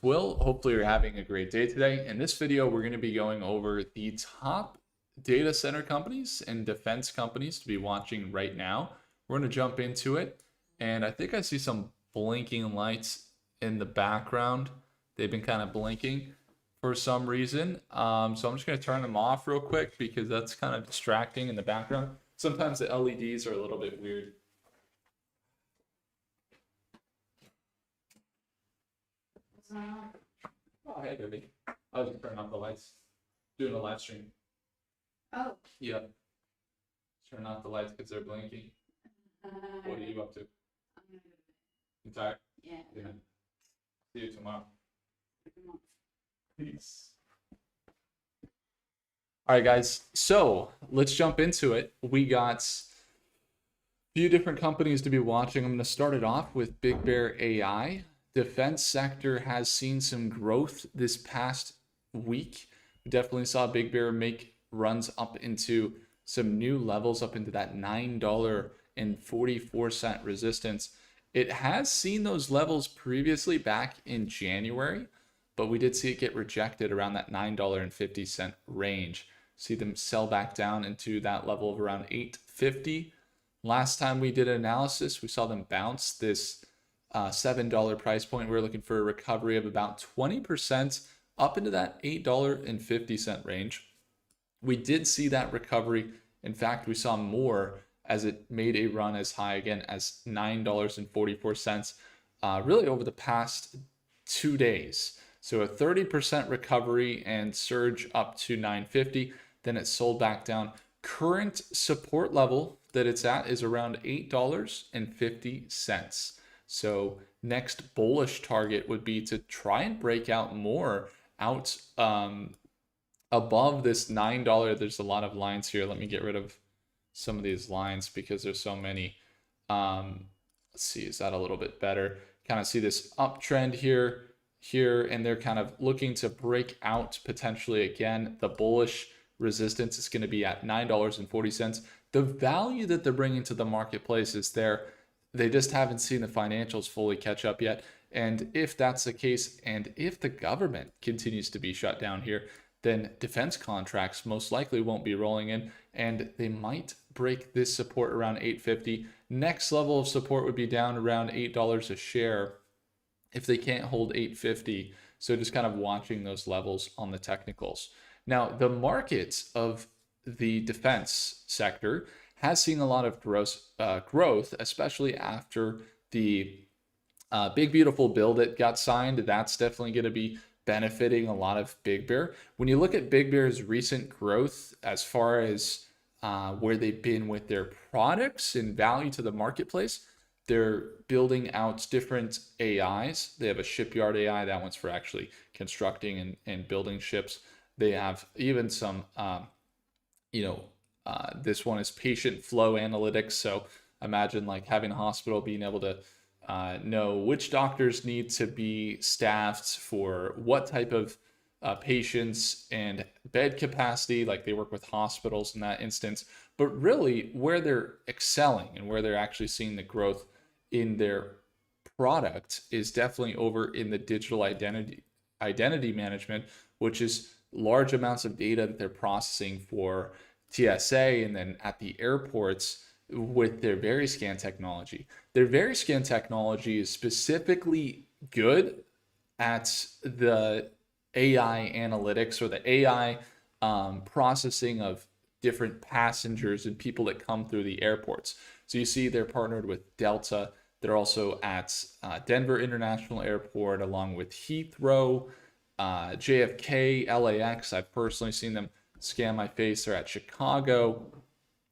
Will, hopefully you're having a great day today. In this video, we're going to be going over the top data center companies and defense companies to be watching right now. We're going to jump into it. And I think I see some blinking lights in the background. They've been kind of blinking for some reason. So I'm just going to turn them off real quick because that's kind of distracting in the background. Sometimes the LEDs are a little bit weird. Oh, hey, baby. I was turning off the lights. Doing a live stream. Oh. Yeah. Turn off the lights because they're blinking. What are you up to? You tired? Yeah. See you tomorrow. Peace. All right, guys. So let's jump into it. We got a few different companies to be watching. I'm going to start it off with Big Bear AI. Defense sector has seen some growth this past week. We definitely saw Big Bear make runs up into some new levels, up into that $9.44 resistance. It has seen those levels previously back in January, but we did see it get rejected around that $9.50 range. See them sell back down into that level of around $8.50. Last time we did an analysis, we saw them bounce this $7 price point. We're looking for a recovery of about 20% up into that $8.50 range. We did see that recovery. In fact, we saw more as it made a run as high again as $9.44 really over the past 2 days. So a 30% recovery and surge up to $9.50. Then it sold back down. Current support level that it's at is around $8.50. So next bullish target would be to try and break out more out above this $9. There's a lot of lines here. Let me get rid of some of these lines because there's so many. Let's see, is that a little bit better? Kind of see this uptrend here, and they're kind of looking to break out potentially again. The bullish resistance is going to be at $9.40. The value that they're bringing to the marketplace is there. They just haven't seen the financials fully catch up yet. And if that's the case, and if the government continues to be shut down here, then defense contracts most likely won't be rolling in, and they might break this support around $8.50. Next level of support would be down around $8 a share if they can't hold $8.50. So just kind of watching those levels on the technicals. Now, the market of the defense sector has seen a lot of growth, especially after the big beautiful bill that got signed. That's definitely going to be benefiting a lot of Big Bear. When you look at Big Bear's recent growth as far as where they've been with their products and value to the marketplace, they're building out different AIs. They have a shipyard AI. That one's for actually constructing and building ships. They have even some, this one is patient flow analytics. So imagine like having a hospital being able to know which doctors need to be staffed for what type of patients and bed capacity. Like they work with hospitals in that instance, but really where they're excelling and where they're actually seeing the growth in their product is definitely over in the digital identity management, which is large amounts of data that they're processing for TSA and then at the airports with their VeriScan technology. Their VeriScan technology is specifically good at the AI analytics or the AI processing of different passengers and people that come through the airports. So you see they're partnered with Delta. They're also at Denver International Airport along with Heathrow, JFK, LAX. I've personally seen them scan my face. They're at Chicago.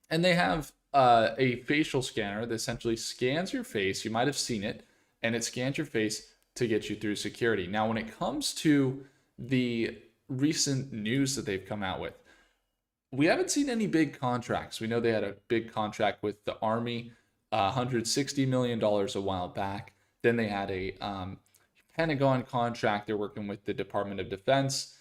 And they have a facial scanner that essentially scans your face. You might have seen it, and it scans your face to get you through security. Now, when it comes to the recent news that they've come out with, we haven't seen any big contracts. We know they had a big contract with the Army, $160 million a while back. Then they had a Pentagon contract. They're working with the Department of Defense,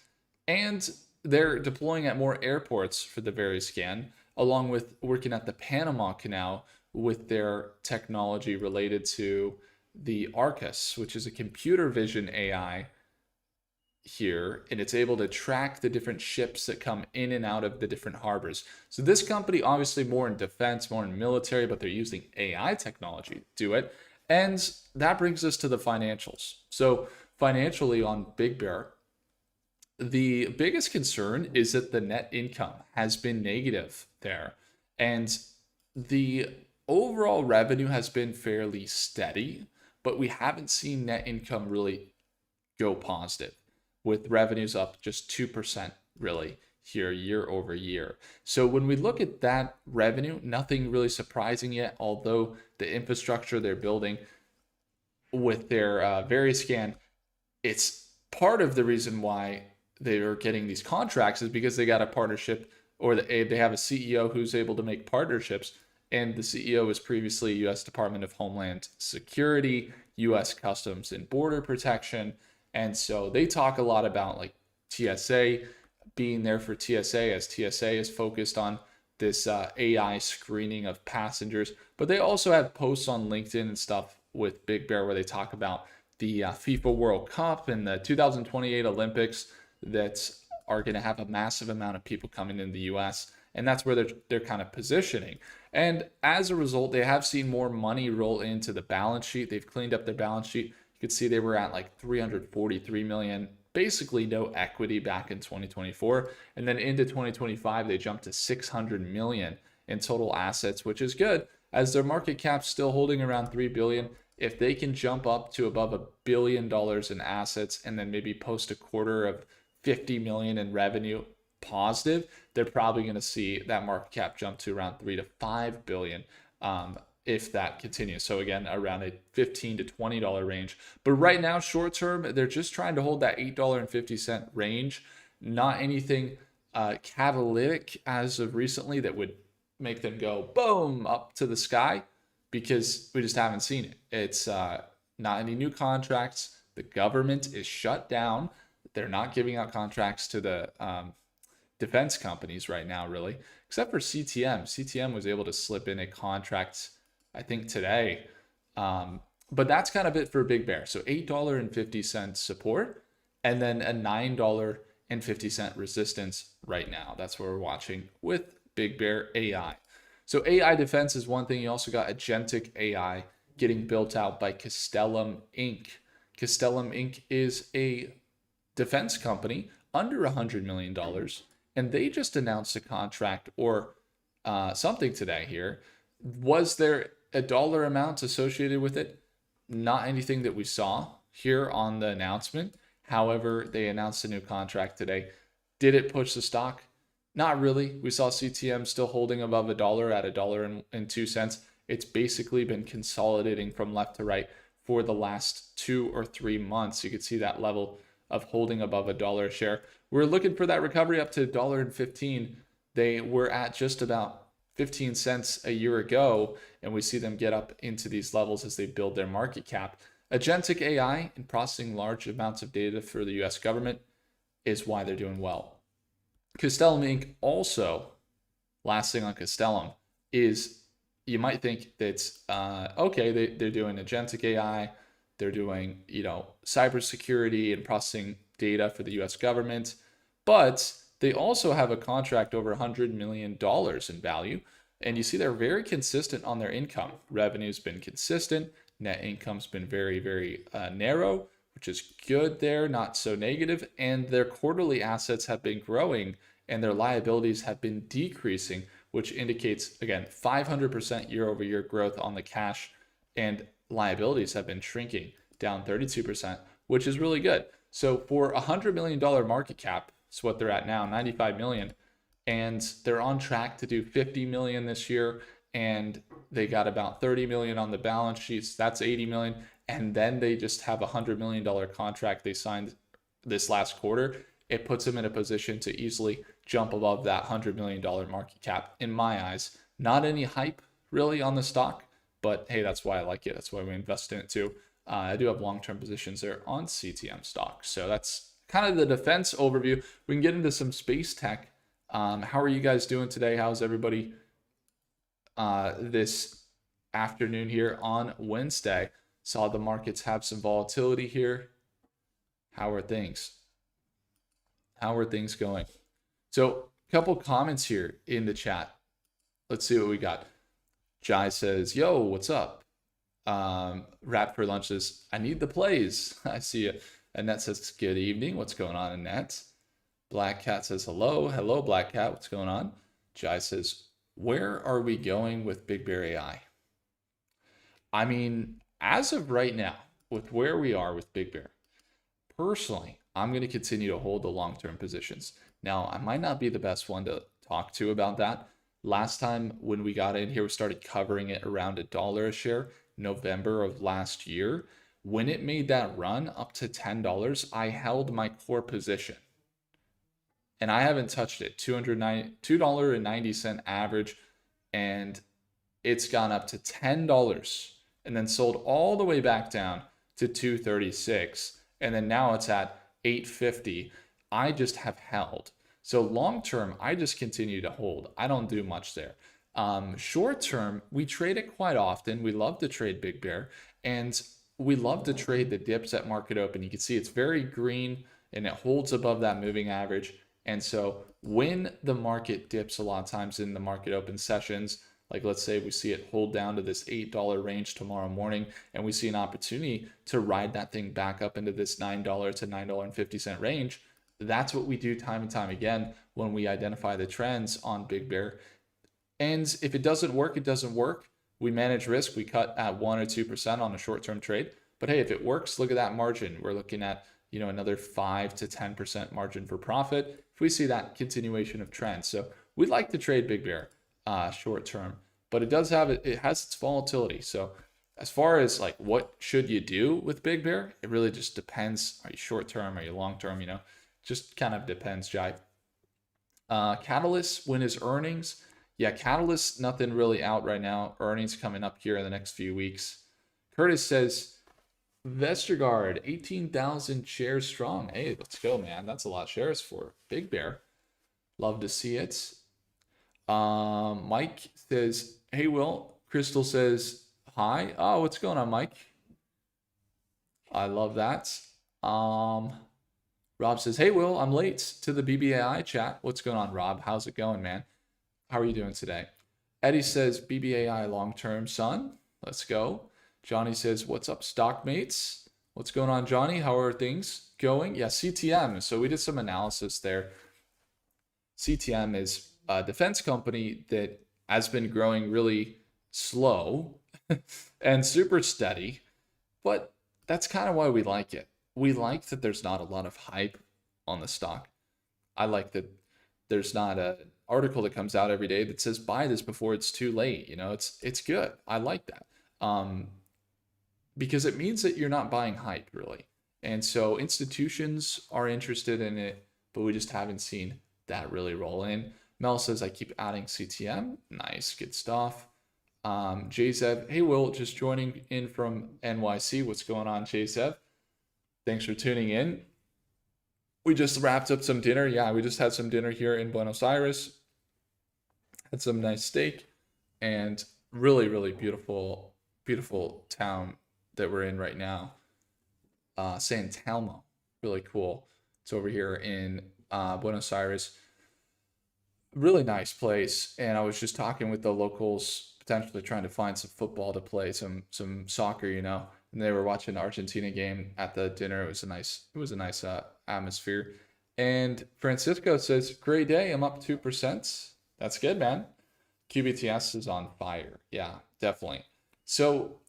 and they're deploying at more airports for the VeriScan, along with working at the Panama Canal with their technology related to the Arcus, which is a computer vision AI here, and it's able to track the different ships that come in and out of the different harbors. So this company obviously more in defense, more in military, but they're using AI technology to do it. And that brings us to the financials. So financially on Big Bear, the biggest concern is that the net income has been negative there. And the overall revenue has been fairly steady, but we haven't seen net income really go positive, with revenues up just 2% really here year over year. So when we look at that revenue, nothing really surprising yet, although the infrastructure they're building with their Veriscan, it's part of the reason why they are getting these contracts is because they got a partnership, or they have a CEO who's able to make partnerships. And the CEO was previously U.S. Department of Homeland Security, U.S. Customs and Border Protection. And so they talk a lot about like TSA, being there for TSA, as TSA is focused on this AI screening of passengers. But they also have posts on LinkedIn and stuff with Big Bear where they talk about the FIFA World Cup and the 2028 Olympics that are going to have a massive amount of people coming in the US. And that's where they're kind of positioning. And as a result, they have seen more money roll into the balance sheet. They've cleaned up their balance sheet. You could see they were at like 343 million, basically no equity back in 2024. And then into 2025, they jumped to 600 million in total assets, which is good, as their market cap's still holding around 3 billion. If they can jump up to above $1 billion in assets and then maybe post a quarter of 50 million in revenue positive, they're probably going to see that market cap jump to around 3 to 5 billion if that continues. So again, around a $15 to $20 range. But right now, short term, they're just trying to hold that $8.50 range. Not anything catalytic as of recently that would make them go boom up to the sky, because we just haven't seen it. It's not any new contracts. The government is shut down. They're not giving out contracts to the defense companies right now, really, except for CTM. CTM was able to slip in a contract, I think, today. But that's kind of it for Big Bear. So $8.50 support, and then a $9.50 resistance right now. That's what we're watching with Big Bear AI. So AI defense is one thing. You also got agentic AI getting built out by Castellum Inc. Castellum Inc. is a defense company under $100 million, and they just announced a contract or something today here. Was there a dollar amount associated with it? Not anything that we saw here on the announcement. However, they announced a new contract today. Did it push the stock? Not really. We saw CTM still holding above $1 at $1.02. It's basically been consolidating from left to right for the last 2 or 3 months. You could see that level of holding above $1 a share. We're looking for that recovery up to $1.15. They were at just about 15 cents a year ago, and we see them get up into these levels as they build their market cap. Agentic AI and processing large amounts of data for the US government is why they're doing well. Castellum Inc. also, last thing on Castellum, is you might think that's okay, they're doing agentic AI, they're doing, cybersecurity and processing data for the US government, but they also have a contract over $100 million in value. And you see they're very consistent on their income. Revenue's been consistent. Net income's been very, very narrow, which is good there, not so negative. And their quarterly assets have been growing and their liabilities have been decreasing, which indicates, again, 500% year over year growth on the cash, and liabilities have been shrinking, down 32%, which is really good. So for a $100 million market cap, it's what they're at now, 95 million, and they're on track to do 50 million this year, and they got about 30 million on the balance sheets. That's 80 million. And then they just have a $100 million contract they signed this last quarter. It puts them in a position to easily jump above that $100 million market cap, in my eyes. Not any hype really on the stock, but hey, that's why I like it. That's why we invest in it too. I do have long-term positions there on CTM stock. So that's kind of the defense overview. We can get into some space tech. How are you guys doing today? How's everybody this afternoon here on Wednesday? Saw the markets have some volatility here. How are things? How are things going? So, a couple comments here in the chat. Let's see what we got. Jai says, "Yo, what's up?" Rap for lunch says, "I need the plays." I see you. Annette says, "Good evening. What's going on, Annette?" Black Cat says, "Hello, hello, Black Cat. What's going on?" Jai says, "Where are we going with Big Bear AI?" I mean, as of right now, with where we are with Big Bear, personally, I'm going to continue to hold the long-term positions. Now, I might not be the best one to talk to about that. Last time when we got in here, we started covering it around $1 a share, November of last year. When it made that run up to $10, I held my core position. And I haven't touched it. $2.90 average, and it's gone up to $10 and then sold all the way back down to $2.36, and then now it's at $8.50. I just have held. So long term, I just continue to hold. I don't do much there. Short term, we trade it quite often. We love to trade Big Bear, and we love to trade the dips at market open. You can see it's very green and it holds above that moving average. And so when the market dips a lot of times in the market open sessions, like let's say we see it hold down to this $8 range tomorrow morning, and we see an opportunity to ride that thing back up into this $9 to $9.50 range, that's what we do time and time again when we identify the trends on Big Bear. And if it doesn't work, it doesn't work. We manage risk. We cut at 1 or 2% on a short-term trade. But hey, if it works, look at that margin. We're looking at another 5 to 10% margin for profit if we see that continuation of trend. So we'd like to trade Big Bear short term, but it has its volatility. So as far as like what should you do with Big Bear, it really just depends. Are you short term? Are you long term? Just kind of depends, Jai. Catalyst, when is earnings? Yeah, Catalyst, nothing really out right now. Earnings coming up here in the next few weeks. Curtis says, Vestergaard, 18,000 shares strong. Hey, let's go, man. That's a lot of shares for Big Bear. Love to see it. Mike says, "Hey, Will." Crystal says, "Hi." Oh, what's going on, Mike? I love that. Rob says, "Hey, Will, I'm late to the BBAI chat." What's going on, Rob? How's it going, man? How are you doing today? Eddie says, "BBAI long-term, son." Let's go. Johnny says, "What's up, stockmates?" What's going on, Johnny? How are things going? Yeah, CTM. So we did some analysis there. CTM is a defense company that has been growing really slow and super steady, but that's kind of why we like it. We like that there's not a lot of hype on the stock. I like that there's not an article that comes out every day that says buy this before it's too late. It's good. I like that. Because it means that you're not buying hype, really. And so institutions are interested in it, but we just haven't seen that really roll in. Mel says, "I keep adding CTM." Nice, good stuff. JZev, "Hey, Will, just joining in from NYC. What's going on, JZev? Thanks for tuning in. We just wrapped up some dinner. Yeah, we just had some dinner here in Buenos Aires. Had some nice steak and really, really beautiful, beautiful town that we're in right now. San Telmo, really cool. It's over here in Buenos Aires. Really nice place. And I was just talking with the locals, potentially trying to find some football to play, some soccer, and they were watching the Argentina game at the dinner. It was a nice atmosphere. And Francisco says, "Great day. I'm up 2%. That's good, man. QBTS is on fire." Yeah, definitely. So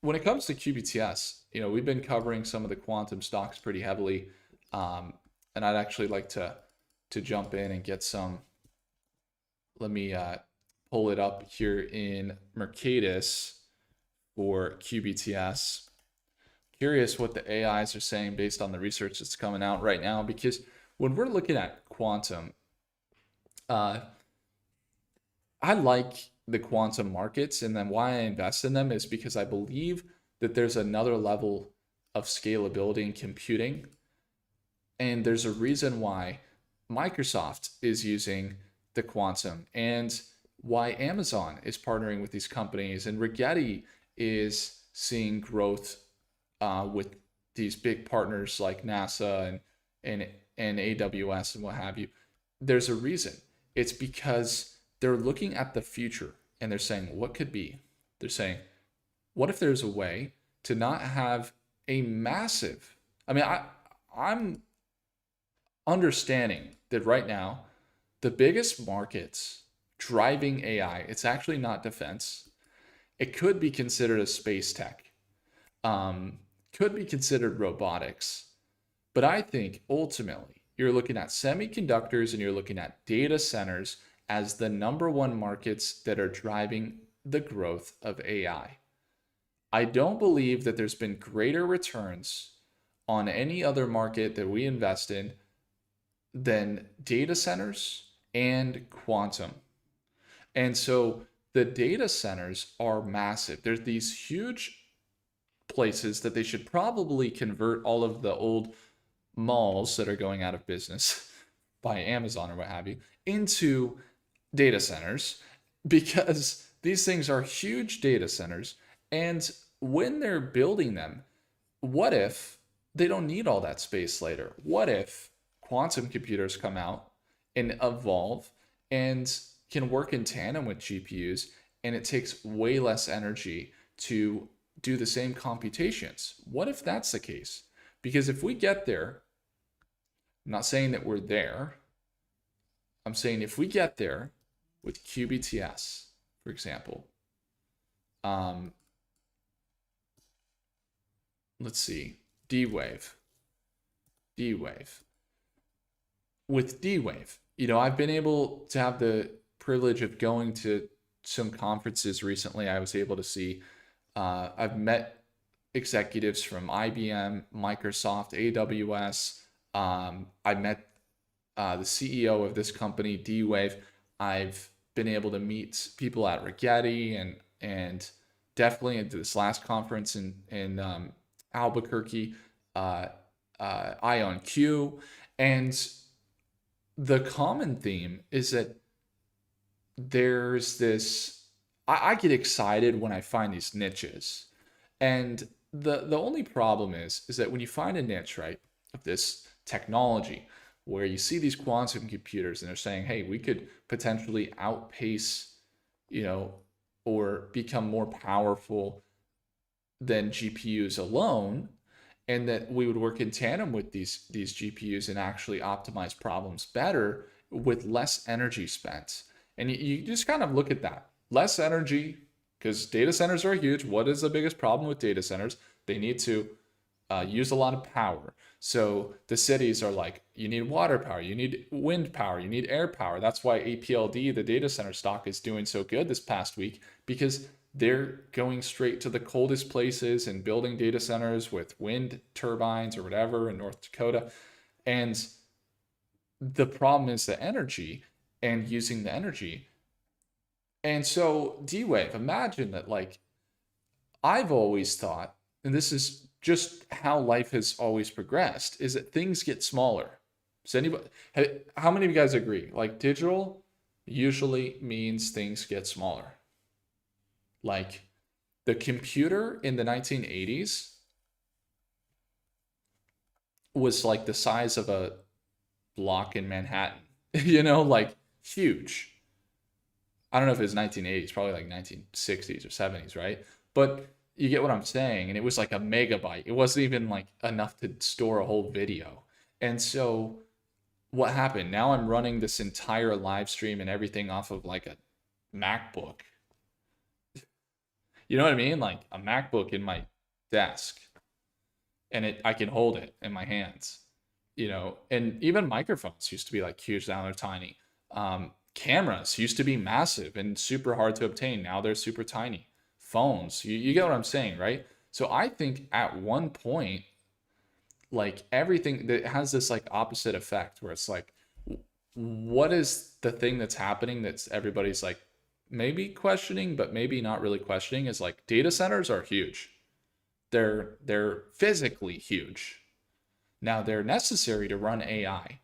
when it comes to QBTS, we've been covering some of the quantum stocks pretty heavily. And I'd actually like to jump in and get some. Let me pull it up here in Mercatus for QBTS. Curious what the AIs are saying based on the research that's coming out right now, because when we're looking at quantum, I like the quantum markets, and then why I invest in them is because I believe that there's another level of scalability in computing, and there's a reason why Microsoft is using the quantum and why Amazon is partnering with these companies, and Rigetti is seeing growth with these big partners like NASA and AWS and what have you. There's a reason. It's because they're looking at the future and they're saying, what could be? They're saying, what if there's a way to not have a massive, I'm understanding that right now, the biggest markets driving AI, it's actually not defense. It could be considered a space tech, could be considered robotics. But I think ultimately you're looking at semiconductors and you're looking at data centers as the number one markets that are driving the growth of AI. I don't believe that there's been greater returns on any other market that we invest in than data centers and quantum. And so the data centers are massive. There's these huge places that they should probably convert all of the old malls that are going out of business by Amazon or what have you into data centers, because these things are huge data centers. And when they're building them, what if they don't need all that space later? What if quantum computers come out and evolve and can work in tandem with GPUs, and it takes way less energy to do the same computations? What if that's the case? Because if we get there, I'm not saying that we're there. I'm saying if we get there with QBTS, for example, let's see, D-Wave. With D-Wave, I've been able to have the privilege of going to some conferences recently. I was able to see, I've met executives from IBM, Microsoft, AWS. I met the CEO of this company, D-Wave. I've been able to meet people at Rigetti and definitely at this last conference in Albuquerque, IonQ. And the common theme is that there's this, I get excited when I find these niches. And the only problem is that when you find a niche, right, of this technology where you see these quantum computers and they're saying, hey, we could potentially outpace, or become more powerful than GPUs alone, and that we would work in tandem with these GPUs and actually optimize problems better with less energy spent. And you just kind of look at that. Less energy, because data centers are huge. What is the biggest problem with data centers? They need to use a lot of power. So the cities are like, you need water power, you need wind power, you need air power. That's why APLD, the data center stock, is doing so good this past week, because they're going straight to the coldest places and building data centers with wind turbines or whatever in North Dakota. And the problem is the energy and using the energy. And so D-Wave, imagine that, like, I've always thought, and this is just how life has always progressed, is that things get smaller. Does anybody, how many of you guys agree? Like, digital usually means things get smaller. Like, the computer in the 1980s was like the size of a block in Manhattan, like huge. I don't know if it was 1980s, probably like 1960s or 70s, right? But you get what I'm saying. And it was like a megabyte. It wasn't even like enough to store a whole video. And so what happened? Now I'm running this entire live stream and everything off of like a MacBook. You know what I mean? Like a MacBook in my desk. And I can hold it in my hands. And even microphones used to be like huge, now they're tiny. Cameras used to be massive and super hard to obtain. Now they're super tiny. Phones, you get what I'm saying, right? So I think at one point, like, everything that has this like opposite effect where it's like, what is the thing that's happening that's everybody's like maybe questioning, but maybe not really questioning, is like data centers are huge. They're physically huge. Now they're necessary to run AI. In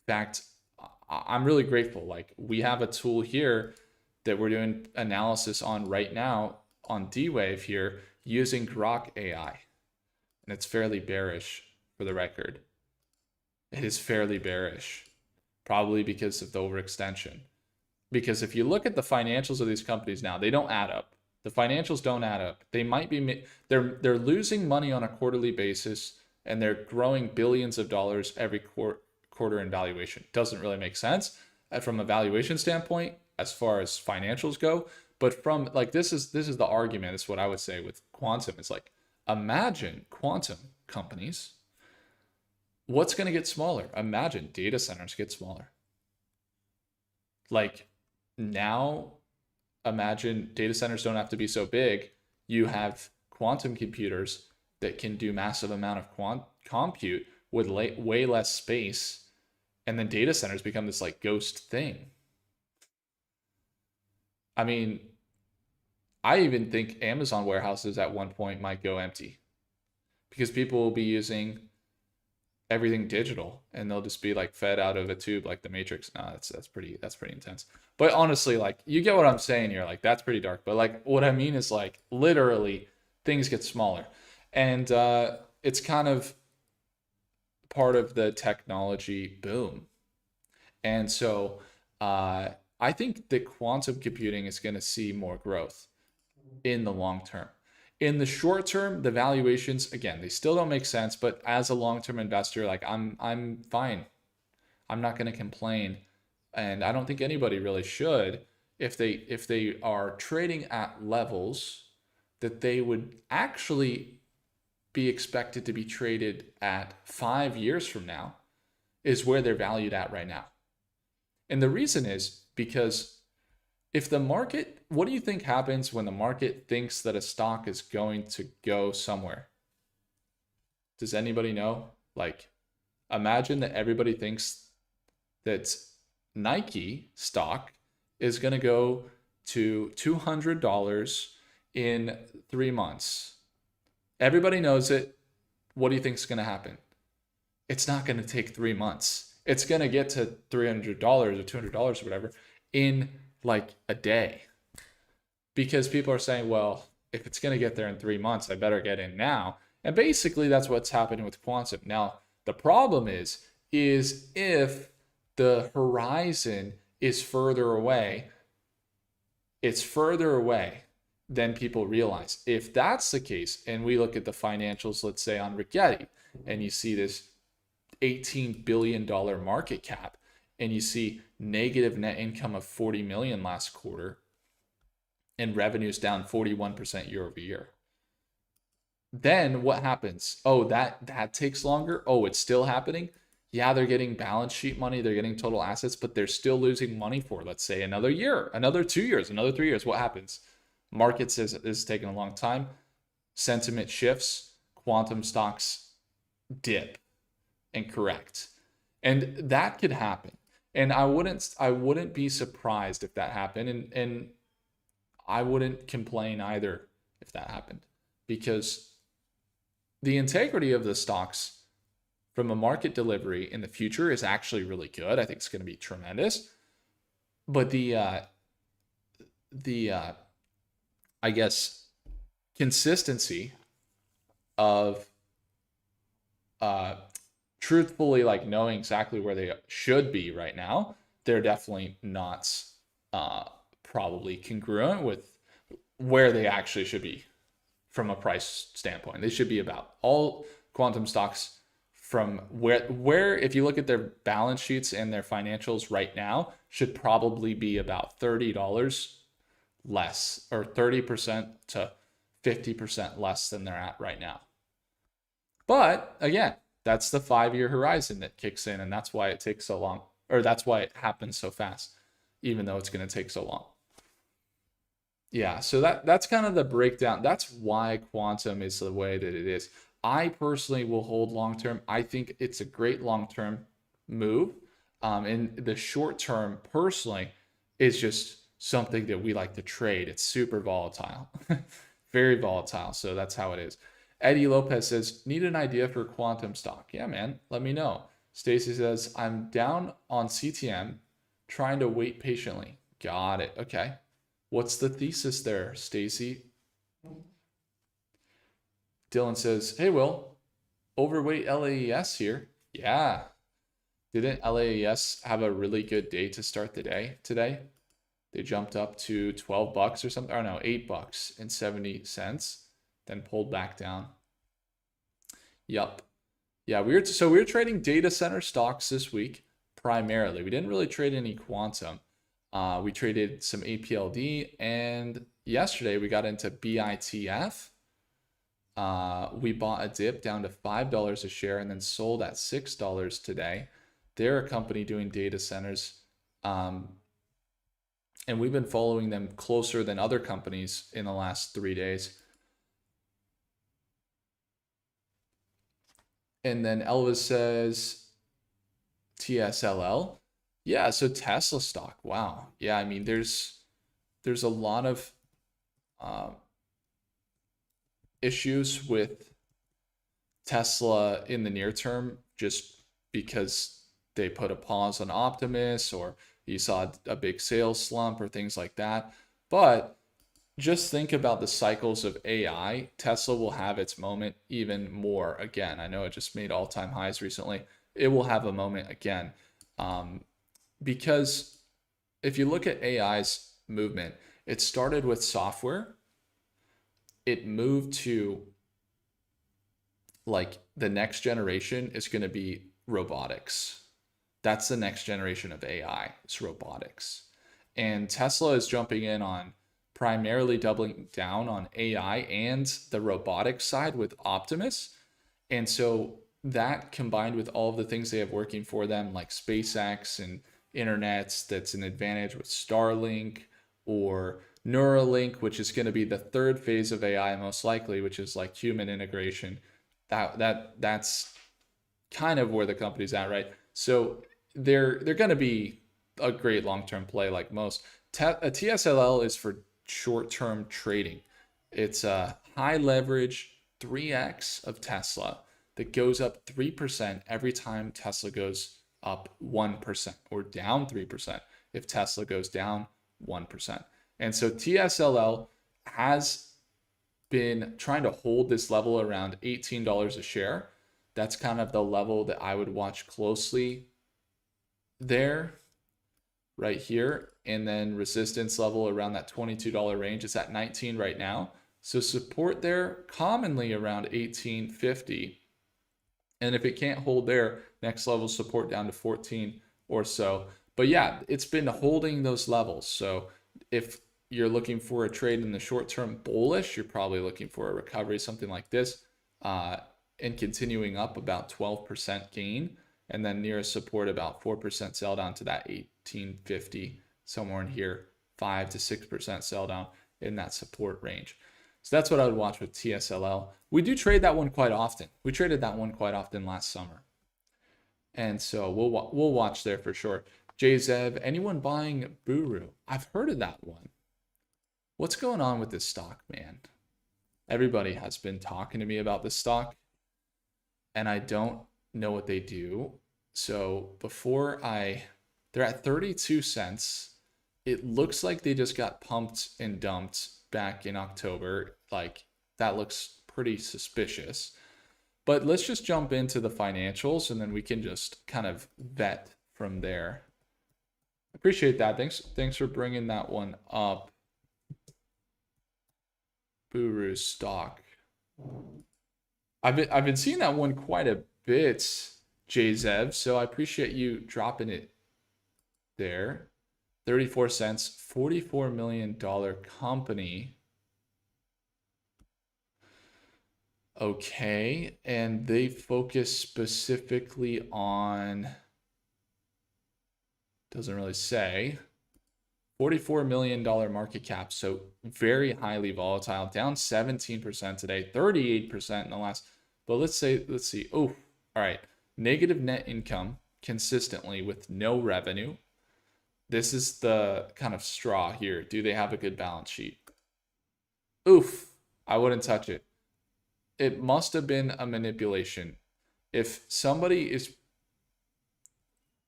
fact, I'm really grateful. Like, we have a tool here that we're doing analysis on right now on D-Wave here using Grok AI. And it's fairly bearish, for the record. It is fairly bearish, probably because of the overextension. Because if you look at the financials of these companies now, they don't add up. The financials don't add up. They might be they're losing money on a quarterly basis, and they're growing billions of dollars every quarter in valuation. Doesn't really make sense from a valuation standpoint as far as financials go. But from like this is the argument. This is what I would say with quantum. It's like, imagine quantum companies. What's going to get smaller? Imagine data centers get smaller. Like now, imagine data centers don't have to be so big. You have quantum computers that can do massive amount of compute with way less space, and then data centers become this like ghost thing. I mean, I even think Amazon warehouses at one point might go empty because people will be using everything digital, and they'll just be like fed out of a tube like the Matrix. No, that's pretty intense. But honestly, like, you get what I'm saying here. Like, that's pretty dark. But like, what I mean is, like, literally things get smaller, and it's kind of part of the technology boom. And so I think that quantum computing is going to see more growth in the long term. In the short term, the valuations, again, they still don't make sense, but as a long-term investor, like, I'm fine. I'm not going to complain, and I don't think anybody really should if they are trading at levels that they would actually be expected to be traded at 5 years from now, is where they're valued at right now. And the reason is because if the market, what do you think happens when the market thinks that a stock is going to go somewhere? Does anybody know? Like, imagine that everybody thinks that Nike stock is going to go to $200 in 3 months. Everybody knows it. What do you think is going to happen? It's not going to take 3 months. It's going to get to $300 or $200 or whatever in like a day, because people are saying, well, if it's going to get there in 3 months, I better get in now. And basically that's what's happening with quantum. Now, the problem is if the horizon is further away, it's further away than people realize. If that's the case, and we look at the financials, let's say on Rigetti, and you see this $18 billion market cap, and you see negative net income of 40 million last quarter, and revenues down 41% year over year. Then what happens? Oh, that takes longer. Oh, it's still happening. Yeah, they're getting balance sheet money, they're getting total assets, but they're still losing money for, let's say, another year, another 2 years, another 3 years. What happens? Markets is taking a long time. Sentiment shifts. Quantum stocks dip and correct, and that could happen. And I wouldn't be surprised if that happened, and I wouldn't complain either if that happened, because the integrity of the stocks from a market delivery in the future is actually really good. I think it's going to be tremendous. But the I guess consistency of truthfully, like, knowing exactly where they should be right now, they're definitely not probably congruent with where they actually should be from a price standpoint. They should be about, all quantum stocks from where if you look at their balance sheets and their financials right now, should probably be about $30 less, or 30% to 50% less than they're at right now. But again, that's the 5-year horizon that kicks in, and that's why it takes so long, or that's why it happens so fast, even though it's going to take so long. Yeah, so that's kind of the breakdown. That's why quantum is the way that it is. I personally will hold long term. I think it's a great long term move. In the short term, personally, is just something that we like to trade. It's super volatile, very volatile. So that's how it is. Eddie Lopez says, need an idea for quantum stock. Yeah, man, let me know. Stacy says, I'm down on CTM, trying to wait patiently. Got it. Okay. What's the thesis there, Stacy? Dylan says, hey, Will, overweight LAES here. Yeah. Didn't LAES have a really good day to start the day today? They jumped up to 12 bucks or something. Or no, 8 bucks and 70 cents, then pulled back down. Yup. Yeah, we were trading data center stocks this week primarily. We didn't really trade any quantum. We traded some APLD, and yesterday we got into BITF. We bought a dip down to $5 a share and then sold at $6 today. They're a company doing data centers. And we've been following them closer than other companies in the last 3 days. And then Elvis says TSLL. Yeah, so Tesla stock. Wow. Yeah, I mean, there's a lot of issues with Tesla in the near term, just because they put a pause on Optimus, or you saw a big sales slump or things like that. But just think about the cycles of AI. Tesla will have its moment even more again. I know it just made all-time highs recently. It will have a moment again. Because if you look at AI's movement, it started with software. It moved to, like, the next generation is going to be robotics. That's the next generation of AI. It's robotics. And Tesla is jumping in on primarily doubling down on AI and the robotics side with Optimus. And so that, combined with all of the things they have working for them, like SpaceX and internets, that's an advantage with Starlink or Neuralink, which is going to be the third phase of AI most likely, which is like human integration. That's kind of where the company's at, right? So they're going to be a great long-term play like most. A TSLL is for short-term trading. It's a high leverage 3x of Tesla that goes up 3% every time Tesla goes up 1%, or down 3% if Tesla goes down 1%. And so TSLL has been trying to hold this level around $18 a share. That's kind of the level that I would watch closely there, right here. And then resistance level around that $22 range. It's at 19 right now. So support there commonly around 18.50. And if it can't hold there, next level support down to 14 or so. But yeah, it's been holding those levels. So if you're looking for a trade in the short term bullish, you're probably looking for a recovery, something like this, and continuing up about 12% gain, and then near a support about 4% sell down to that 18.50, somewhere in here, 5 to 6% sell down in that support range. So that's what I would watch with TSLL. We do trade that one quite often. We traded that one quite often last summer. And so we'll watch there for sure. JZev, anyone buying Buru? I've heard of that one. What's going on with this stock, man? Everybody has been talking to me about this stock, and I don't know what they do. So they're at 32 cents. It looks like they just got pumped and dumped back in October. Like, that looks pretty suspicious. But let's just jump into the financials, and then we can just kind of vet from there. Appreciate that. Thanks for bringing that one up. Buru stock. I've been seeing that one quite a bit, JZev. So I appreciate you dropping it there. 34 cents, $44 million company. Okay, and they focus specifically on, doesn't really say, $44 million market cap, so very highly volatile, down 17% today, 38% in the last, but let's see, oh, all right, negative net income consistently with no revenue. This is the kind of straw here. Do they have a good balance sheet? Oof, I wouldn't touch it. It must have been a manipulation. If somebody is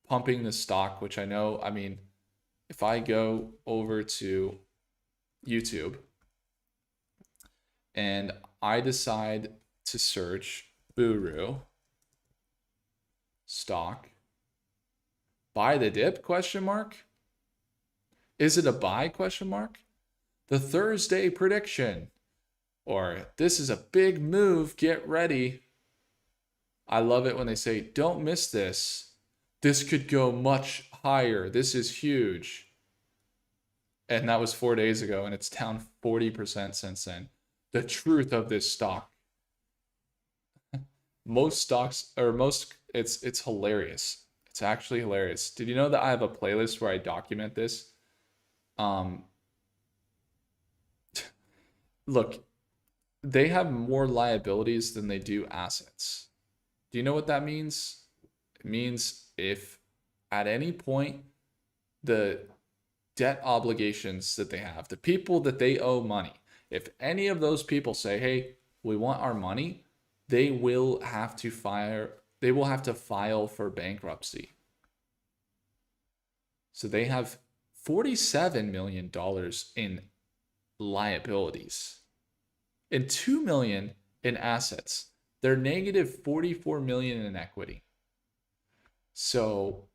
pumping the stock, which I know, I mean, if I go over to YouTube and I decide to search Buru stock, Buy the dip? Question mark. Is it a buy? Question mark. The Thursday prediction, or this is a big move. Get ready. I love it when they say, don't miss this. This could go much higher. This is huge. And that was 4 days ago, and it's down 40% since then. The truth of this stock. Most stocks, or most, it's hilarious. It's actually hilarious. Did you know that I have a playlist where I document this? Look, they have more liabilities than they do assets. Do you know what that means? It means if at any point the debt obligations that they have, the people that they owe money, if any of those people say, hey, we want our money, they will have to file for bankruptcy. So they have $47 million in liabilities and $2 million in assets. They're negative $44 million in equity. So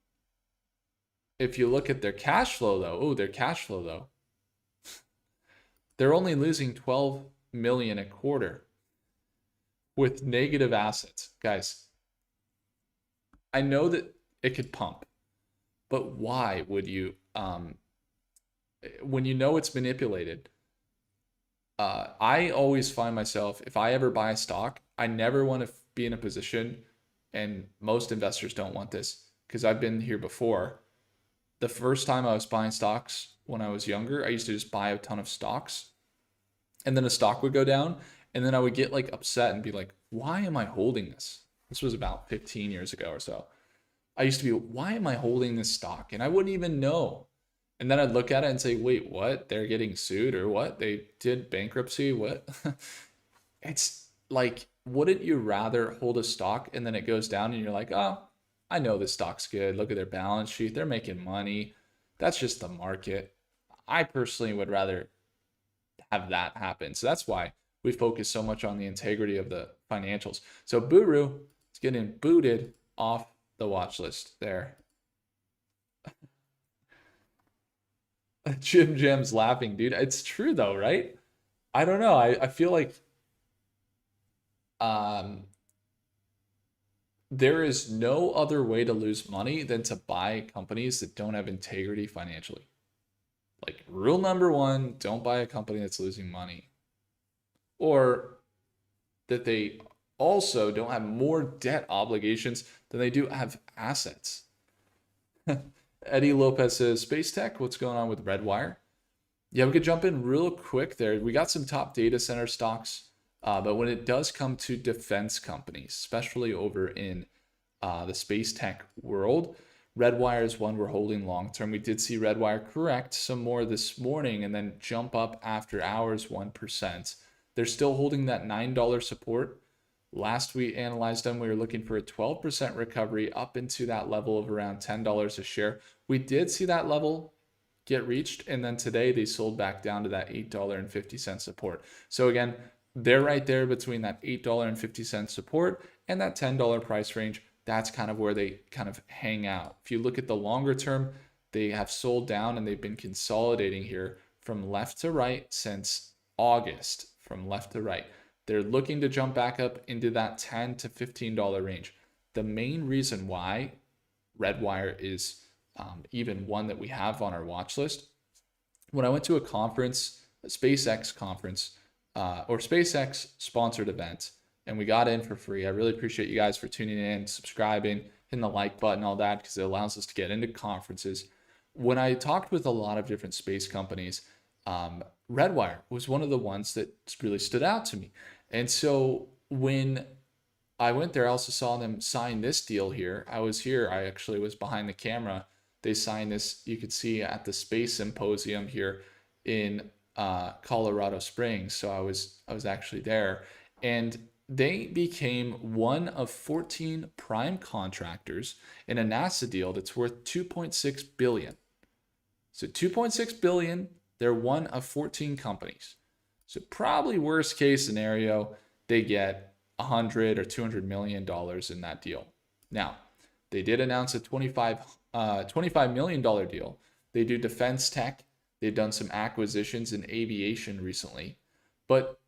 if you look at their cash flow though, they're only losing $12 million a quarter with negative assets. Guys, I know that it could pump, but why would you, when you know it's manipulated? I always find myself, if I ever buy a stock, I never want to be in a position, and most investors don't want this because I've been here before. The first time I was buying stocks when I was younger, I used to just buy a ton of stocks, and then a stock would go down, and then I would get like upset and be like, why am I holding this? This was about 15 years ago or so. I used to be, why am I holding this stock? And I wouldn't even know. And then I'd look at it and say, wait, what? They're getting sued or what? They did bankruptcy? What? It's like, wouldn't you rather hold a stock and then it goes down and you're like, oh, I know this stock's good. Look at their balance sheet. They're making money. That's just the market. I personally would rather have that happen. So that's why we focus so much on the integrity of the financials. So Buru is getting booted off the watch list there. Jim Jam's laughing, dude. It's true though, right? I don't know. I feel like there is no other way to lose money than to buy companies that don't have integrity financially. Like rule number one, don't buy a company that's losing money. Or that they also don't have more debt obligations than they do have assets. Eddie Lopez says, Space Tech, what's going on with Redwire? Yeah, we could jump in real quick there. We got some top data center stocks, but when it does come to defense companies, especially over in the space tech world, Redwire is one we're holding long term. We did see Redwire correct some more this morning and then jump up after hours 1%. They're still holding that $9 support. Last we analyzed them, we were looking for a 12% recovery up into that level of around $10 a share. We did see that level get reached, and then today they sold back down to that $8.50 support. So again, they're right there between that $8.50 support and that $10 price range. That's kind of where they kind of hang out. If you look at the longer term, they have sold down and they've been consolidating here from left to right since August, from left to right. They're looking to jump back up into that $10 to $15 range. The main reason why Redwire is even one that we have on our watch list, when I went to a conference, a SpaceX conference, or SpaceX sponsored event, and we got in for free. I really appreciate you guys for tuning in, subscribing, hitting the like button, all that, because it allows us to get into conferences. When I talked with a lot of different space companies, Redwire was one of the ones that really stood out to me. And so when I went there, I also saw them sign this deal here. I was here. I actually was behind the camera. They signed this, you could see at the Space Symposium here in Colorado Springs. So I was actually there. And they became one of 14 prime contractors in a NASA deal that's worth $2.6 billion. So $2.6 billion, they're one of 14 companies. So probably worst case scenario, they get $100 or $200 million in that deal. Now, They did announce a $25 million deal. They do defense tech. They've done some acquisitions in aviation recently, but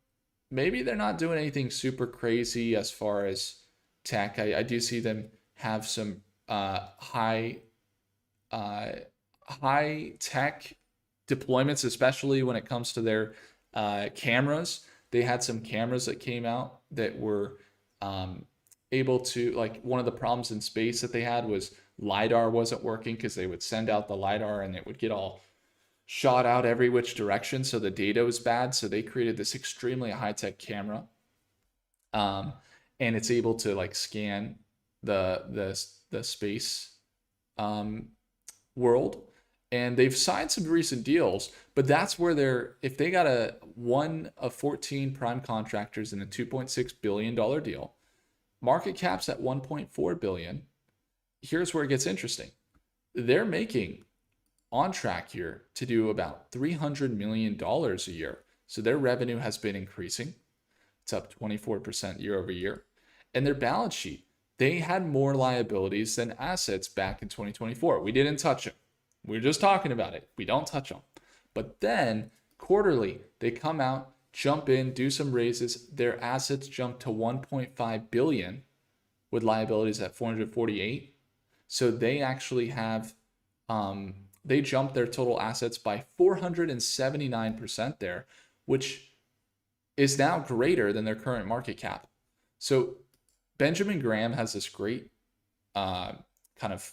maybe they're not doing anything super crazy as far as tech. I do see them have some uh, high tech deployments, especially when it comes to their cameras. They had some cameras that came out that were able to, like, one of the problems in space that they had was LiDAR wasn't working because they would send out the LiDAR and it would get all shot out every which direction. So the data was bad. So they created this extremely high tech camera. And it's able to like scan the space world, and they've signed some recent deals, but that's where if they got a one of 14 prime contractors in a $2.6 billion deal, market cap's at 1.4 billion. Here's where it gets interesting. They're making on track here to do about $300 million a year. So their revenue has been increasing. It's up 24% year over year. And their balance sheet, they had more liabilities than assets back in 2024. We didn't touch them. We were just talking about it. We don't touch them. But then quarterly, they come out, jump in, do some raises. Their assets jump to 1.5 billion with liabilities at 448. So they actually have, they jumped their total assets by 479% there, which is now greater than their current market cap. So Benjamin Graham has this great kind of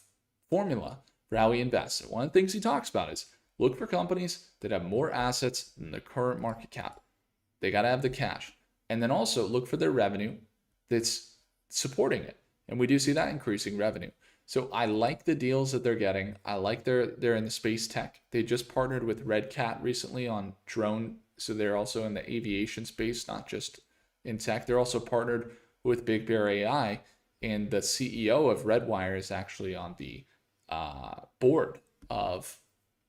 formula for how he invests. One of the things he talks about is look for companies that have more assets than the current market cap. They got to have the cash. And then also look for their revenue that's supporting it. And we do see that increasing revenue. So I like the deals that they're getting. I like they're in the space tech. They just partnered with Red Cat recently on drone. So they're also in the aviation space, not just in tech. They're also partnered with Big Bear AI, and the CEO of Redwire is actually on the board of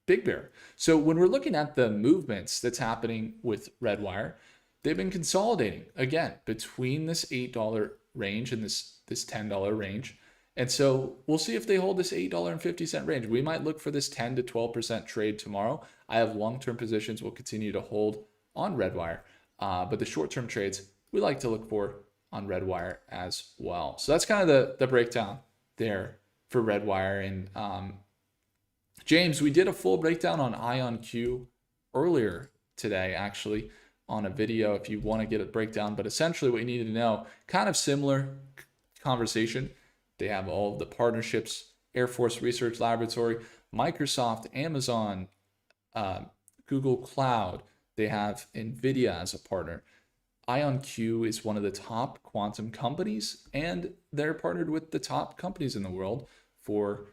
Big Bear. So when we're looking at the movements that's happening with Redwire, they've been consolidating again between this $8 range and this $10 range. And so we'll see if they hold this $8.50 range. We might look for this 10 to 12% trade tomorrow. I have long-term positions we'll continue to hold on Redwire, but the short-term trades we like to look for on Redwire as well. So that's kind of the breakdown there for Redwire. And James, we did a full breakdown on IonQ earlier today, actually, on a video if you want to get a breakdown. But essentially what you needed to know, kind of similar conversation. They have all of the partnerships, Air Force Research Laboratory, Microsoft, Amazon, Google Cloud. They have NVIDIA as a partner. IonQ is one of the top quantum companies, and they're partnered with the top companies in the world for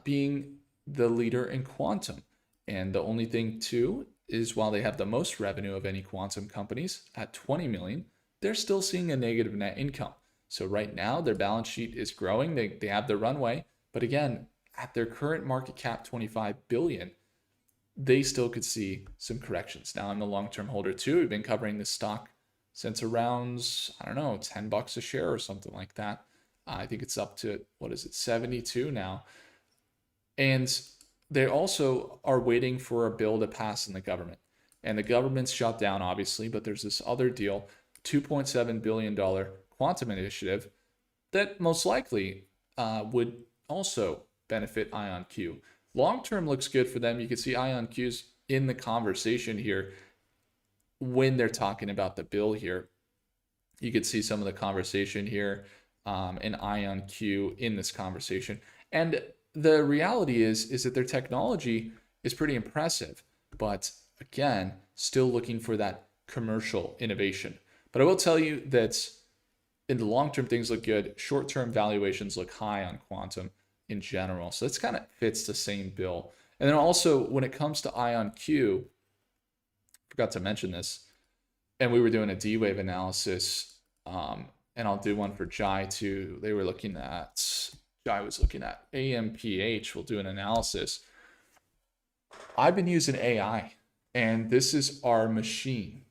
being the leader in quantum. And the only thing too is while they have the most revenue of any quantum companies at 20 million, they're still seeing a negative net income. So right now their balance sheet is growing. They have the runway, but again, at their current market cap, 25 billion, they still could see some corrections. Now I'm the long-term holder too. We've been covering this stock since around, I don't know, $10 a share or something like that. I think it's up to, 72 now. And they also are waiting for a bill to pass in the government. And the government's shut down, obviously, but there's this other deal, $2.7 billion quantum initiative that most likely would also benefit IonQ. Long-term looks good for them. You can see IonQ's in the conversation here when they're talking about the bill here. You could see some of the conversation here in IonQ in this conversation. And the reality is that their technology is pretty impressive, but again, still looking for that commercial innovation. But I will tell you that in the long term, things look good. Short term valuations look high on quantum in general. So that's kind of fits the same bill. And then also when it comes to IonQ, forgot to mention this, and we were doing a D-Wave analysis, and I'll do one for Jai too. Jai was looking at AMPH. We'll do an analysis. I've been using AI, and this is our machine.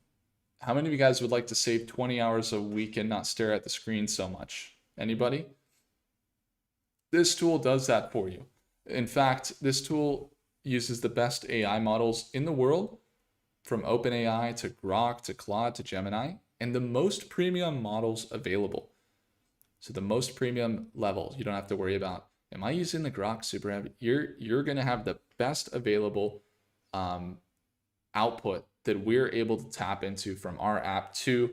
How many of you guys would like to save 20 hours a week and not stare at the screen so much? Anybody? This tool does that for you. In fact, this tool uses the best AI models in the world, from OpenAI to Grok to Claude to Gemini, and the most premium models available. So the most premium level, you don't have to worry about, am I using the Grok Super Heavy? You're going to have the best available output that we're able to tap into from our app to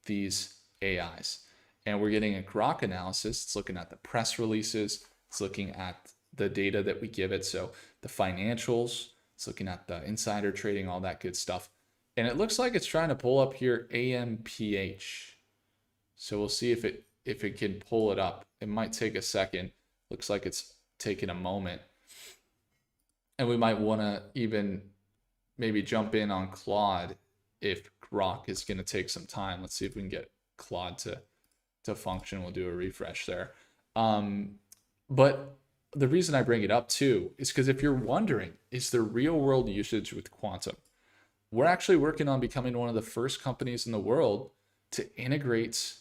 these AIs. And we're getting a Grok analysis. It's looking at the press releases. It's looking at the data that we give it. So the financials, it's looking at the insider trading, all that good stuff. And it looks like it's trying to pull up here AMPH. So we'll see if it can pull it up. It might take a second. Looks like it's taking a moment. And we might want to even maybe jump in on Claude if Grok is going to take some time. Let's see if we can get Claude to function. We'll do a refresh there. But the reason I bring it up too is because if you're wondering, is there real world usage with quantum? We're actually working on becoming one of the first companies in the world to integrate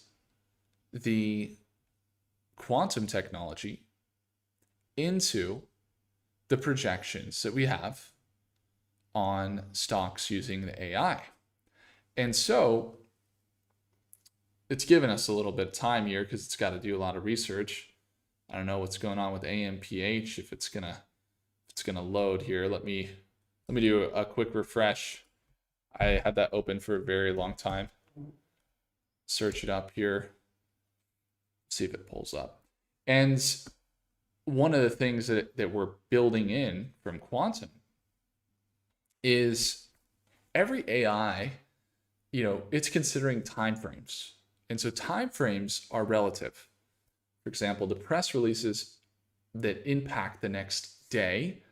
the quantum technology into the projections that we have on stocks using the AI. And so it's given us a little bit of time here because it's got to do a lot of research. I don't know what's going on with AMPH, if it's gonna load here. Let me do a quick refresh. I had that open for a very long time. Search it up here. See if it pulls up. And one of the things that we're building in from quantum is every AI, it's considering timeframes. And so timeframes are relative. For example, the press releases that impact the next day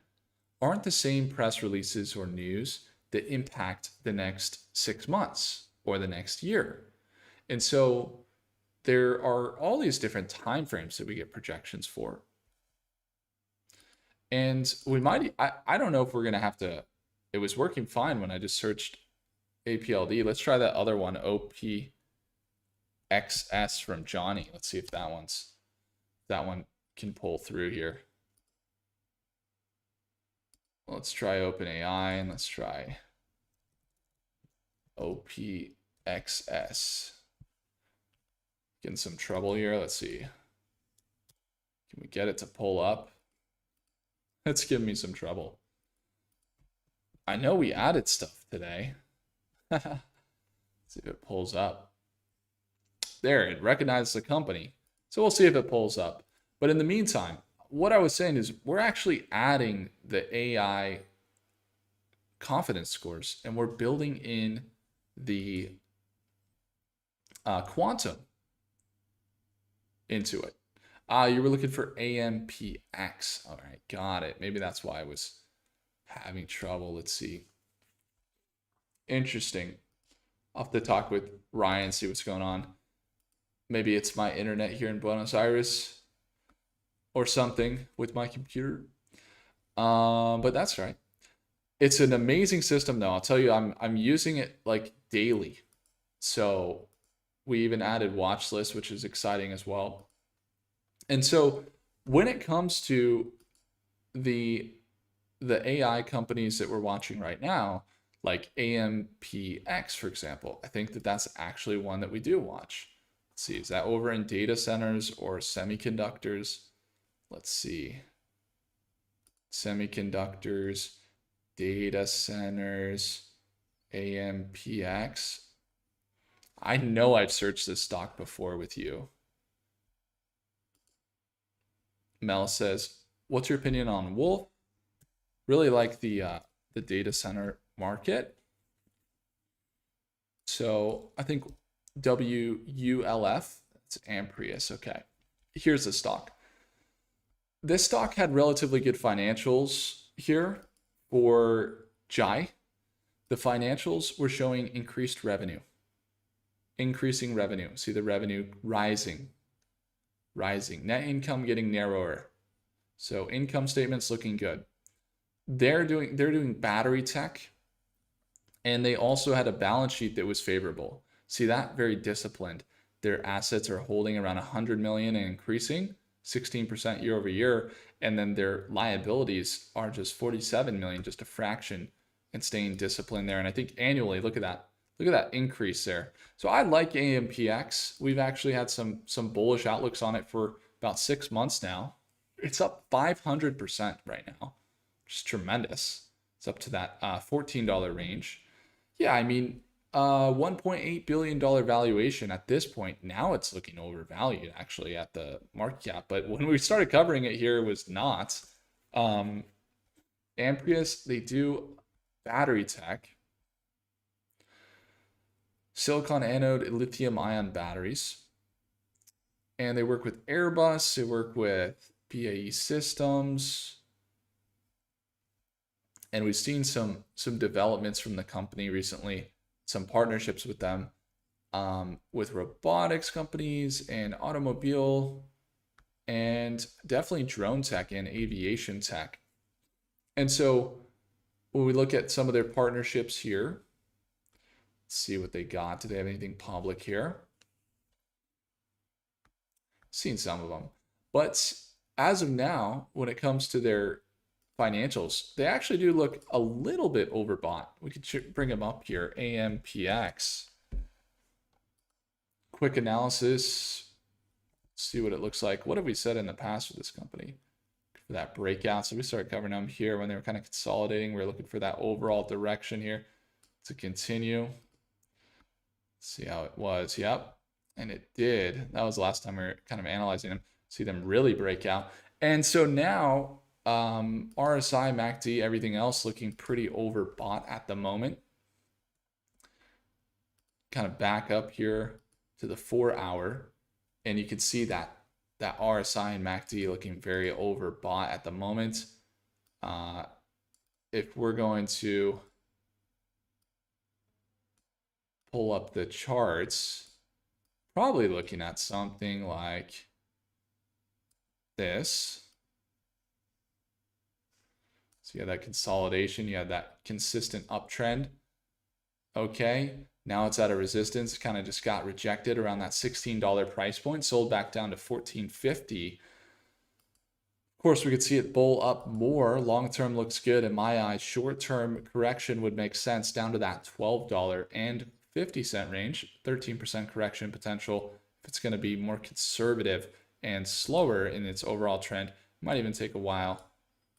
aren't the same press releases or news that impact the next 6 months or the next year. And so there are all these different timeframes that we get projections for. And we might, I don't know if we're going to have to, it was working fine when I just searched APLD. Let's try that other one, OPXS from Johnny. Let's see if that one can pull through here. Let's try OpenAI and let's try OPXS. Getting some trouble here. Let's see. Can we get it to pull up? It's giving me some trouble. I know we added stuff today. Let's see if it pulls up. There, it recognizes the company. So we'll see if it pulls up. But in the meantime, what I was saying is we're actually adding the AI confidence scores and we're building in the quantum into it. You were looking for AMPX. All right, got it. Maybe that's why I was having trouble. Let's see. Interesting. I'll have to talk with Ryan, see what's going on. Maybe it's my internet here in Buenos Aires or something with my computer. But that's right. It's an amazing system though. I'll tell you, I'm using it like daily. So we even added watch list, which is exciting as well. And so when it comes to the AI companies that we're watching right now, like AMPX, for example, I think that's actually one that we do watch. Let's see, is that over in data centers or semiconductors? Let's see. Semiconductors, data centers, AMPX. I know I've searched this stock before with you. Mel says, what's your opinion on Wolf? Really like the data center market. So I think WULF, it's Amprius. Okay, here's the stock. This stock had relatively good financials here for Jai. The financials were showing increased revenue, increasing revenue. See the revenue rising. Net income getting narrower. So income statements looking good. They're doing battery tech, and they also had a balance sheet that was favorable. See that? Very disciplined. Their assets are holding around 100 million and increasing. 16% year over year. And then their liabilities are just 47 million, just a fraction, and staying disciplined there. And I think annually, look at that. Look at that increase there. So I like AMPX. We've actually had some bullish outlooks on it for about 6 months now. It's up 500% right now, which is tremendous. It's up to that $14 range. Yeah, I mean, $1.8 billion valuation at this point. Now it's looking overvalued actually at the market cap. But when we started covering it here, it was not. Amprius, they do battery tech, silicon anode lithium ion batteries. And they work with Airbus, they work with BAE Systems. And we've seen some developments from the company recently, some partnerships with them, with robotics companies and automobile, and definitely drone tech and aviation tech. And so when we look at some of their partnerships here, let's see what they got. Do they have anything public here? Seen some of them. But as of now, when it comes to their financials, they actually do look a little bit overbought. We could bring them up here. AMPX. Quick analysis. See what it looks like. What have we said in the past for this company? For that breakout. So we started covering them here when they were kind of consolidating. We're looking for that overall direction here to continue. Let's see how it was. Yep. And it did. That was the last time we were kind of analyzing them. See them really break out. And so now RSI, MACD, everything else looking pretty overbought at the moment. Kind of back up here to the 4-hour. And you can see that RSI and MACD looking very overbought at the moment. If we're going to pull up the charts, probably looking at something like this. So you have that consolidation, you have that consistent uptrend. Okay, now it's at a resistance, kind of just got rejected around that $16 price point, sold back down to $14.50. Of course, we could see it bull up more. Long-term looks good in my eyes. Short-term correction would make sense down to that $12.50 range, 13% correction potential. If it's going to be more conservative and slower in its overall trend, it might even take a while.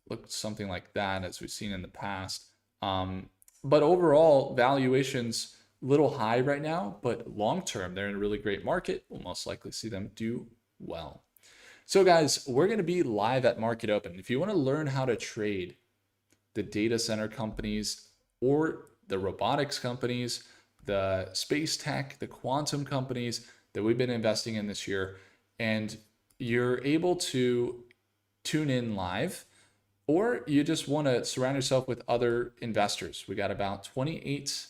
Look something like that as we've seen in the past. But overall, valuations a little high right now, but long-term, they're in a really great market. We'll most likely see them do well. So guys, we're going to be live at Market Open. If you want to learn how to trade the data center companies or the robotics companies, the space tech, the quantum companies that we've been investing in this year, and you're able to tune in live, or you just want to surround yourself with other investors. We got about 28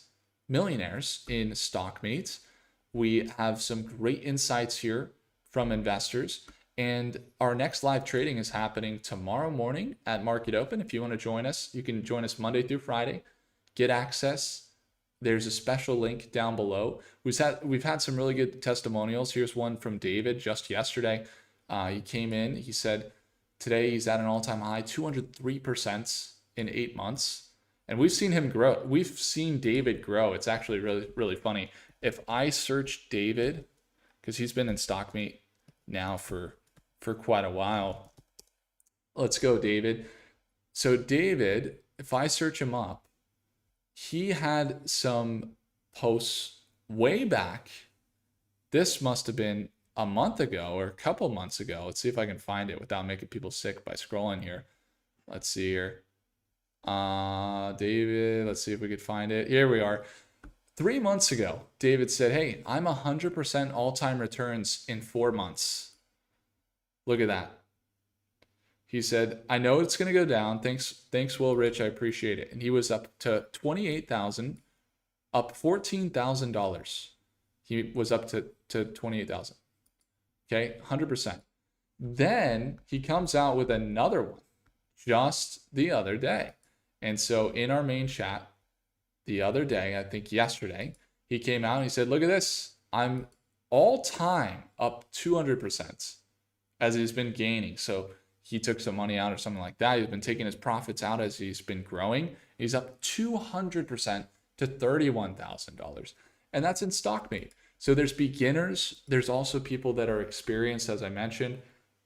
millionaires in Stockmates. We have some great insights here from investors. And our next live trading is happening tomorrow morning at Market Open. If you want to join us, you can join us Monday through Friday. Get access. There's a special link down below. We've had some really good testimonials. Here's one from David just yesterday. He came in. He said, today he's at an all-time high, 203% in 8 months. And we've seen him grow. We've seen David grow. It's actually really, really funny. If I search David, because he's been in Stockmate now for quite a while. Let's go, David. So David, if I search him up, he had some posts way back. This must have been a month ago or a couple months ago. Let's see if I can find it without making people sick by scrolling here. Let's see here. David, let's see if we could find it. Here we are. 3 months ago, David said, hey, I'm 100% all-time returns in 4 months. Look at that. He said, I know it's going to go down. Thanks, Will Rich. I appreciate it. And he was up to 28,000, up $14,000. He was up to 28,000. Okay, 100%. Then he comes out with another one just the other day. And so in our main chat the other day, I think yesterday, he came out and he said, look at this. I'm all time up 200%. as he's been gaining. So he took some money out or something like that. He's been taking his profits out as he's been growing. He's up 200% to $31,000. And that's in StockMate. So there's beginners. There's also people that are experienced, as I mentioned.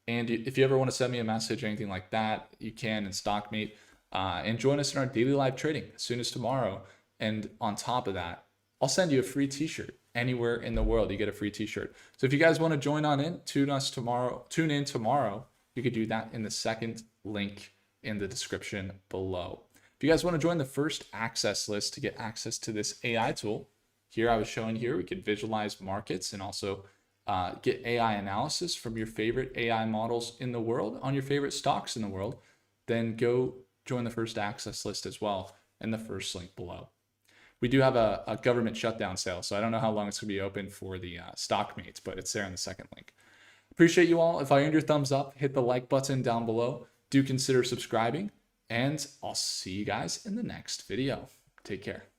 And if you ever want to send me a message or anything like that, you can in StockMate. And join us in our daily live trading as soon as tomorrow. And on top of that, I'll send you a free t-shirt. Anywhere in the world, you get a free t-shirt. So if you guys want to join on in, tune in tomorrow. You could do that in the second link in the description below. If you guys want to join the first access list to get access to this AI tool, here I was showing here, we can visualize markets and also get AI analysis from your favorite AI models in the world on your favorite stocks in the world, then go join the first access list as well in the first link below. We do have a government shutdown sale, so I don't know how long it's going to be open for the StockMates, but it's there in the second link. Appreciate you all. If I earned your thumbs up, hit the like button down below. Do consider subscribing, and I'll see you guys in the next video. Take care.